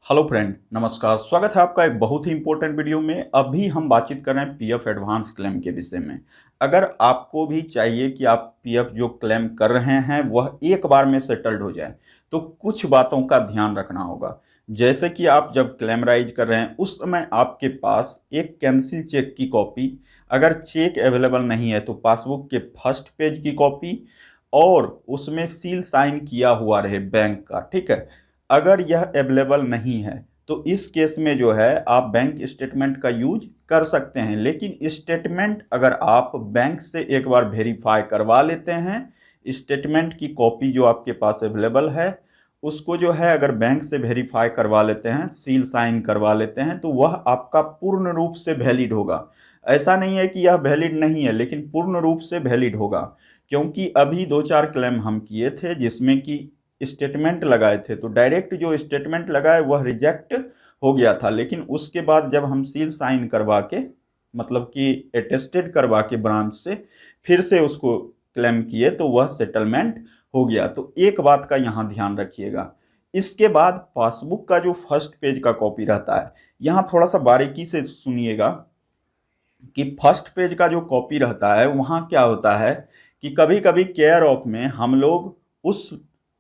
Hello friend, नमस्कार। स्वागत है आपका एक बहुत ही इंपॉर्टेंट वीडियो में। अभी हम बातचीत कर रहे हैं पीएफ एडवांस क्लेम के विषय में। अगर आपको भी चाहिए कि आप पीएफ जो क्लेम कर रहे हैं वह एक बार में सेटल्ड हो जाए, तो कुछ बातों का ध्यान रखना होगा। जैसे कि आप जब क्लेम राइज कर रहे हैं उस समय आपके पास एक कैंसिल चेक की कॉपी, अगर चेक अवेलेबल नहीं है तो पासबुक के फर्स्ट पेज की कॉपी और उसमें सील साइन किया हुआ रहे बैंक का, ठीक है। अगर यह अवेलेबल नहीं है तो इस केस में जो है आप बैंक स्टेटमेंट का यूज कर सकते हैं, लेकिन स्टेटमेंट अगर आप बैंक से एक बार वेरीफाई करवा लेते हैं, स्टेटमेंट की कॉपी जो आपके पास अवेलेबल है उसको जो है अगर बैंक से वेरीफाई करवा लेते हैं, सील साइन करवा लेते हैं, तो वह आपका पूर्ण रूप से वैलिड होगा। ऐसा नहीं है कि यह वैलिड नहीं है, लेकिन पूर्ण रूप से वैलिड होगा। क्योंकि अभी 2-4 क्लेम हम किए थे जिसमें कि स्टेटमेंट लगाए थे, तो डायरेक्ट जो स्टेटमेंट लगाए वह रिजेक्ट हो गया था, लेकिन उसके बाद जब हम सील साइन करवा के मतलब कि अटेस्टेड करवा के ब्रांच से फिर से उसको क्लेम किए तो वह सेटलमेंट हो गया। तो एक बात का यहाँ ध्यान रखिएगा। इसके बाद पासबुक का जो फर्स्ट पेज का कॉपी रहता है, यहाँ थोड़ा सा बारीकी से सुनिएगा कि फर्स्ट पेज का जो कॉपी रहता है वहाँ क्या होता है कि कभी कभी केयर ऑफ में हम लोग उस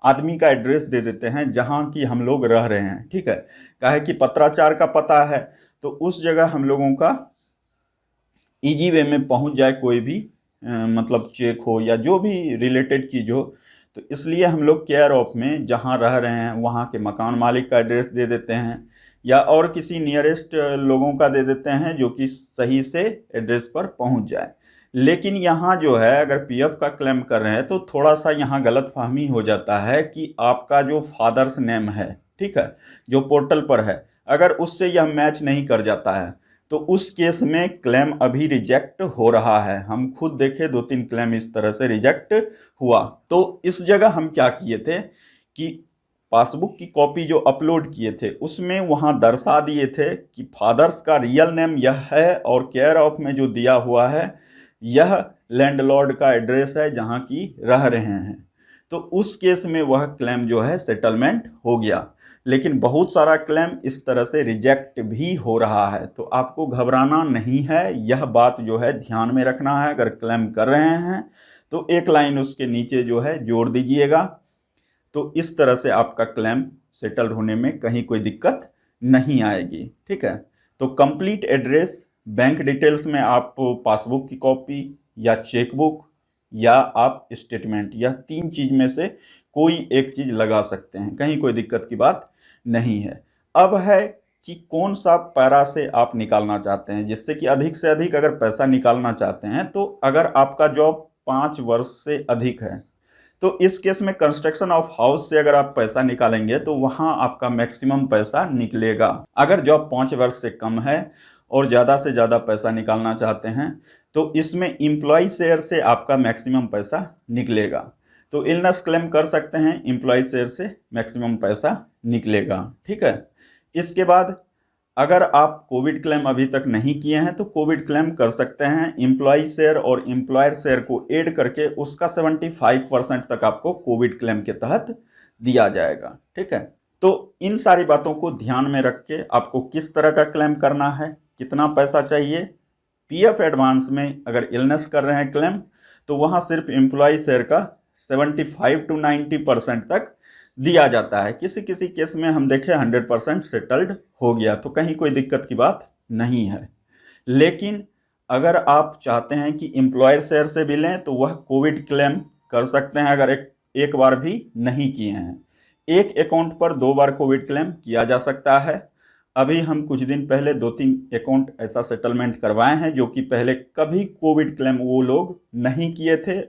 आदमी का एड्रेस दे देते हैं जहाँ की हम लोग रह रहे हैं, ठीक है। काहे कि पत्राचार का पता है तो उस जगह हम लोगों का इजी वे में पहुंच जाए कोई भी मतलब चेक हो या जो भी रिलेटेड चीज़ हो, तो इसलिए हम लोग केयर ऑफ में जहाँ रह रहे हैं वहाँ के मकान मालिक का एड्रेस दे देते हैं या और किसी नियरेस्ट लोगों का दे देते हैं जो कि सही से एड्रेस पर पहुंच जाए। लेकिन यहाँ जो है अगर पीएफ का क्लेम कर रहे हैं तो थोड़ा सा यहाँ गलतफहमी हो जाता है कि आपका जो फादर्स नेम है, ठीक है, जो पोर्टल पर है, अगर उससे यह मैच नहीं कर जाता है तो उस केस में क्लेम अभी रिजेक्ट हो रहा है। हम खुद देखे 2-3 क्लेम इस तरह से रिजेक्ट हुआ। तो इस जगह हम क्या किए थे कि पासबुक की कॉपी जो अपलोड किए थे उसमें वहां दर्शा दिए थे कि फादर्स का रियल नेम यह है और केयर ऑफ में जो दिया हुआ है यह लैंडलॉर्ड का एड्रेस है जहां की रह रहे हैं। तो उस केस में वह क्लेम जो है सेटलमेंट हो गया। लेकिन बहुत सारा क्लेम इस तरह से रिजेक्ट भी हो रहा है, तो आपको घबराना नहीं है। यह बात जो है ध्यान में रखना है। अगर क्लेम कर रहे हैं तो एक लाइन उसके नीचे जो है जोड़ दीजिएगा, तो इस तरह से आपका क्लेम सेटल्ड होने में कहीं कोई दिक्कत नहीं आएगी, ठीक है। तो कंप्लीट एड्रेस, बैंक डिटेल्स में आप पासबुक की कॉपी या चेकबुक या आप स्टेटमेंट, यह 3 चीज में से कोई एक चीज लगा सकते हैं, कहीं कोई दिक्कत की बात नहीं है। अब है कि कौन सा पैरा से आप निकालना चाहते हैं, जिससे कि अधिक से अधिक अगर पैसा निकालना चाहते हैं, तो अगर आपका जॉब 5 वर्ष से अधिक है तो इस केस में कंस्ट्रक्शन ऑफ हाउस से अगर आप पैसा निकालेंगे तो वहां आपका मैक्सिमम पैसा निकलेगा। अगर जॉब 5 वर्ष से कम है और ज़्यादा से ज़्यादा पैसा निकालना चाहते हैं तो इसमें एम्प्लॉय शेयर से आपका मैक्सिमम पैसा निकलेगा। तो इलनेस क्लेम कर सकते हैं, एम्प्लॉय शेयर से मैक्सिमम पैसा निकलेगा, ठीक है। इसके बाद अगर आप कोविड क्लेम अभी तक नहीं किए हैं तो कोविड क्लेम कर सकते हैं। एम्प्लॉय शेयर और एम्प्लॉयर शेयर को ऐड करके उसका 75% तक आपको कोविड क्लेम के तहत दिया जाएगा, ठीक है। तो इन सारी बातों को ध्यान में रख के आपको किस तरह का क्लेम करना है, कितना पैसा चाहिए। पीएफ एडवांस में अगर इलनेस कर रहे हैं क्लेम तो वहाँ सिर्फ एम्प्लॉय शेयर का 75 to 90% तक दिया जाता है। किसी किसी केस में हम देखें 100% सेटल्ड हो गया, तो कहीं कोई दिक्कत की बात नहीं है। लेकिन अगर आप चाहते हैं कि एम्प्लॉयर शेयर से भी लें तो वह कोविड क्लेम कर सकते हैं अगर एक बार भी नहीं किए हैं। एक अकाउंट पर 2 बार कोविड क्लेम किया जा सकता है। अभी हम कुछ दिन पहले 2-3 अकाउंट ऐसा सेटलमेंट करवाए हैं जो कि पहले कभी कोविड क्लेम वो लोग नहीं किए थे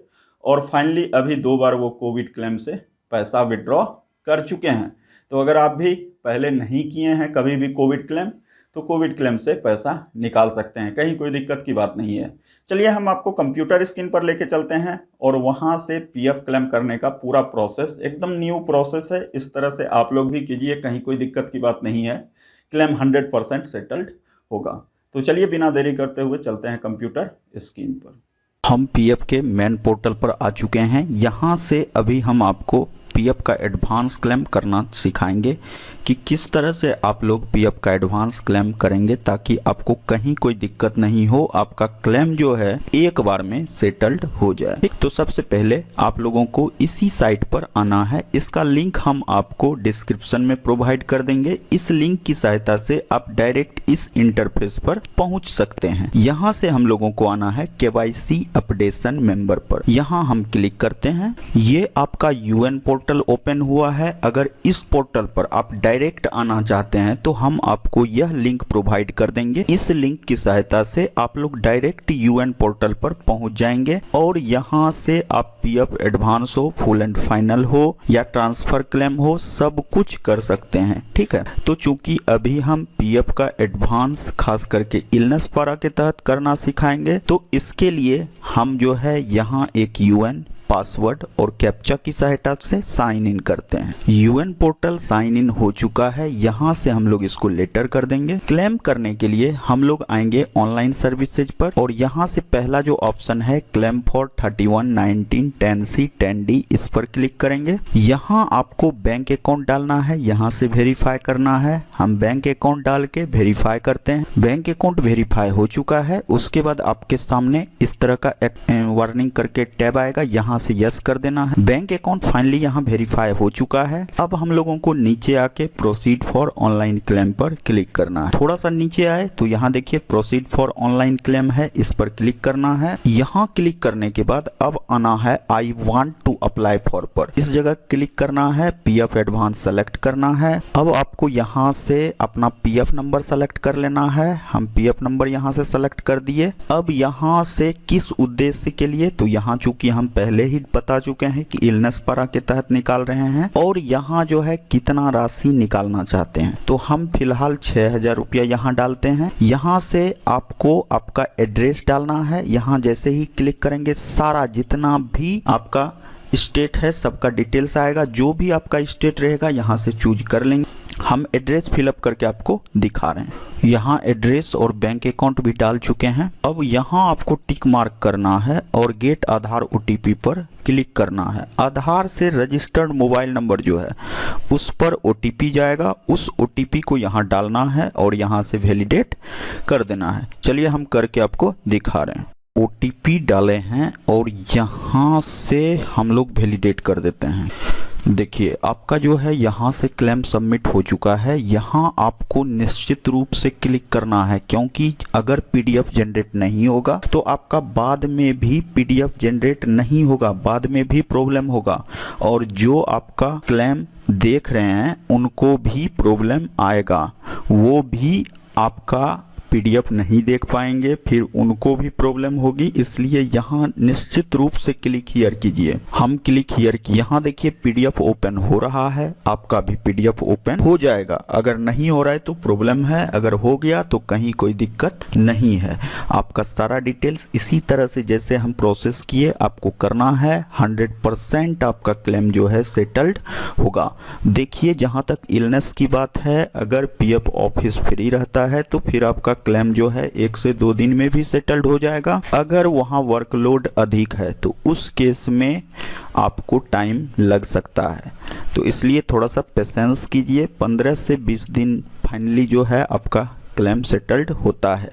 और फाइनली अभी 2 बार वो कोविड क्लेम से पैसा विड्रॉ कर चुके हैं। तो अगर आप भी पहले नहीं किए हैं कभी भी कोविड क्लेम तो कोविड क्लेम से पैसा निकाल सकते हैं, कहीं कोई दिक्कत की बात नहीं है। चलिए हम आपको कंप्यूटर स्क्रीन पर लेके चलते हैं और वहां से पीएफ क्लेम करने का पूरा प्रोसेस, एकदम न्यू प्रोसेस है। इस तरह से आप लोग भी कीजिए, कहीं कोई दिक्कत की बात नहीं है। क्लेम 100% सेटल्ड होगा। तो चलिए बिना देरी करते हुए चलते हैं कंप्यूटर स्क्रीन पर। हम पीएफ के मेन पोर्टल पर आ चुके हैं। यहाँ से अभी हम आपको पीएफ का एडवांस क्लेम करना सिखाएंगे कि किस तरह से आप लोग पीएफ का एडवांस क्लेम करेंगे ताकि आपको कहीं कोई दिक्कत नहीं हो, आपका क्लेम जो है एक बार में सेटल्ड हो जाए। तो सबसे पहले आप लोगों को इसी साइट पर आना है। इसका लिंक हम आपको डिस्क्रिप्शन में प्रोवाइड कर देंगे। इस लिंक की सहायता से आप डायरेक्ट इस इंटरफेस पर पहुंच सकते हैं। यहाँ से हम लोगों को आना है KYC अपडेशन मेंबर पर। यहाँ हम क्लिक करते हैं। ये आपका UN पोर्टल ओपन हुआ है। अगर इस पोर्टल पर आप डायरेक्ट आना चाहते हैं तो हम आपको यह लिंक प्रोवाइड कर देंगे। इस लिंक की सहायता से आप लोग डायरेक्ट UN पोर्टल पर पहुंच जाएंगे और यहाँ से आप पीएफ एडवांस हो, फुल एंड फाइनल हो या ट्रांसफर क्लेम हो, सब कुछ कर सकते हैं। ठीक है, तो चूंकि अभी हम पीएफ का एडवांस खास करके इलनेस पारा के तहत करना सिखाएंगे, तो इसके लिए हम जो है यहाँ एक UN पासवर्ड और कैप्चा की सहायता से साइन इन करते हैं। UN पोर्टल साइन इन हो चुका है। यहाँ से हम लोग इसको लेटर कर देंगे। क्लेम करने के लिए हम लोग आएंगे ऑनलाइन सर्विसेज पर और यहाँ से पहला जो ऑप्शन है क्लेम फॉर 3119 10C 10D, इस पर क्लिक करेंगे। यहाँ आपको बैंक अकाउंट डालना है, यहाँ से वेरीफाई करना है। हम बैंक अकाउंट डाल के वेरीफाई करते हैं। बैंक अकाउंट वेरीफाई हो चुका है। उसके बाद आपके सामने इस तरह का वार्निंग करके टैब आएगा, यहाँ से यस कर देना है। बैंक अकाउंट फाइनली यहाँ वेरीफाई हो चुका है। अब हम लोगों को नीचे आके प्रोसीड फॉर ऑनलाइन क्लेम पर क्लिक करना है। थोड़ा सा नीचे आए तो यहाँ देखिए प्रोसीड फॉर ऑनलाइन क्लेम है, इस पर क्लिक करना है। यहाँ क्लिक करने के बाद अब आना है I want to apply for पर, इस जगह क्लिक करना है। पीएफ एडवांस सेलेक्ट करना है। अब आपको यहाँ से अपना पीएफ नंबर सेलेक्ट कर लेना है। हम पीएफ नंबर यहाँ से सेलेक्ट कर दिए। अब यहाँ से किस उद्देश्य के लिए, तो यहाँ चूंकि हम पहले ही बता चुके हैं कि इलनेस पारा के तहत निकाल रहे हैं और यहाँ जो है कितना राशि निकालना चाहते हैं, तो हम फिलहाल 6000 रुपया यहाँ डालते हैं। यहाँ से आपको आपका एड्रेस डालना है। यहाँ जैसे ही क्लिक करेंगे सारा जितना भी आपका स्टेट है सबका डिटेल्स आएगा। जो भी आपका स्टेट रहेगा यहाँ से चूज कर लेंगे। हम एड्रेस फिलअप करके आपको दिखा रहे हैं। यहाँ एड्रेस और बैंक अकाउंट भी डाल चुके हैं। अब यहाँ आपको टिक मार्क करना है और गेट आधार OTP पर क्लिक करना है। आधार से रजिस्टर्ड मोबाइल नंबर जो है उस पर OTP जाएगा। उस OTP को यहाँ डालना है और यहाँ से वैलिडेट कर देना है। चलिए हम करके आपको दिखा रहे हैं। OTP डाले हैं और यहाँ से हम लोग वैलिडेट कर देते हैं। देखिए आपका जो है यहाँ से क्लेम सबमिट हो चुका है। यहाँ आपको निश्चित रूप से क्लिक करना है, क्योंकि अगर PDF जनरेट नहीं होगा तो आपका बाद में भी PDF जनरेट नहीं होगा, बाद में भी प्रॉब्लम होगा और जो आपका क्लेम देख रहे हैं उनको भी प्रॉब्लम आएगा। वो भी आपका PDF नहीं देख पाएंगे, फिर उनको भी प्रॉब्लम होगी। इसलिए यहाँ निश्चित रूप से क्लिक हियर कीजिए। हम क्लिक हियर की, यहाँ देखिए PDF ओपन हो रहा है। आपका भी PDF ओपन हो जाएगा। अगर नहीं हो रहा है तो प्रॉब्लम है, अगर हो गया तो कहीं कोई दिक्कत नहीं है। आपका सारा डिटेल्स इसी तरह से जैसे हम प्रोसेस किए आपको करना है। 100% आपका क्लेम जो है सेटल्ड होगा। देखिए जहाँ तक इलनेस की बात है, अगर PF ऑफिस फ्री रहता है तो फिर आपका क्लेम जो है 1 से 2 दिन में भी सेटल्ड हो जाएगा। अगर वहाँ वर्कलोड अधिक है तो उस केस में आपको टाइम लग सकता है, तो इसलिए थोड़ा सा पेशेंस कीजिए। 15 से 20 दिन फाइनली जो है आपका क्लेम सेटल्ड होता है,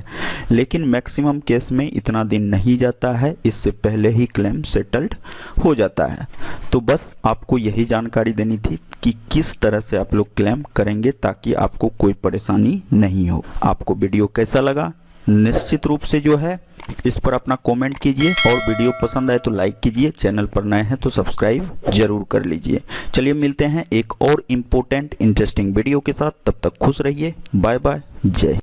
लेकिन मैक्सिमम केस में इतना दिन नहीं जाता है, इससे पहले ही क्लेम सेटल्ड हो जाता है। तो बस आपको यही जानकारी देनी थी कि किस तरह से आप लोग क्लेम करेंगे ताकि आपको कोई परेशानी नहीं हो। आपको वीडियो कैसा लगा निश्चित रूप से जो है इस पर अपना कमेंट कीजिए और वीडियो पसंद आए तो लाइक कीजिए। चैनल पर नए हैं तो सब्सक्राइब जरूर कर लीजिए। चलिए मिलते हैं एक और इम्पोर्टेंट इंटरेस्टिंग वीडियो के साथ, तब तक खुश रहिए। बाय बाय, जय।